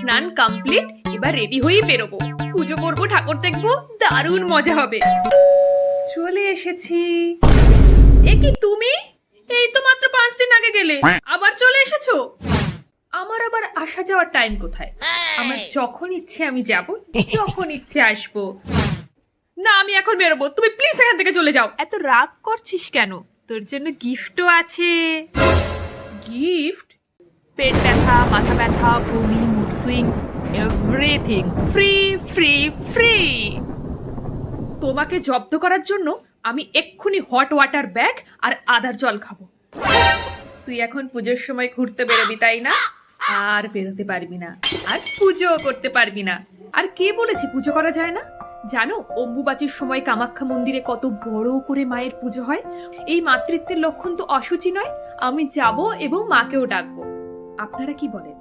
স্নান কমপ্লিট, এবার রেডি হয়েই বেরোবো। পুজো করবো, ঠাকুর দেখবো, দারুণ মজা হবে। চলে এসেছি। এ কি তুমি? এই তো মাত্র 5 দিন আগে গেলে, আবার চলে এসেছো? আমার আবার আসা যাওয়ার টাইম কোথায়? আমার যখন ইচ্ছে আমি যাব, যখন ইচ্ছে আসবো। না, আমি এখন বেরোবো, তুমি প্লিজ এখান থেকে চলে যাও। এত রাগ করছিস কেন? তোর জন্য গিফটও আছে। গিফট? পেট ব্যথা, মাথা ব্যথা, বমি, mood swing, everything free free free. তোমাকে জব্দ করার জন্য আমি এক্ষুনি হট ওয়াটার ব্যাগ আর আদার জল খাবো। তুই এখন পুজোর সময় ঘুরতে বেরোবি, তাই না? আর বেরোতে পারবি না, আর পুজোও করতে পারবি না। আর কে বলেছে পুজো করা যায় না? জানো, অম্বুবাচীর সময় কামাখ্যা মন্দিরে কত বড় করে মায়ের পুজো হয়। এই মাতৃত্বের লক্ষণ তো অশুচি নয়। আমি যাব এবং মাকেও ডাকবো। আপনারা কি বলেন?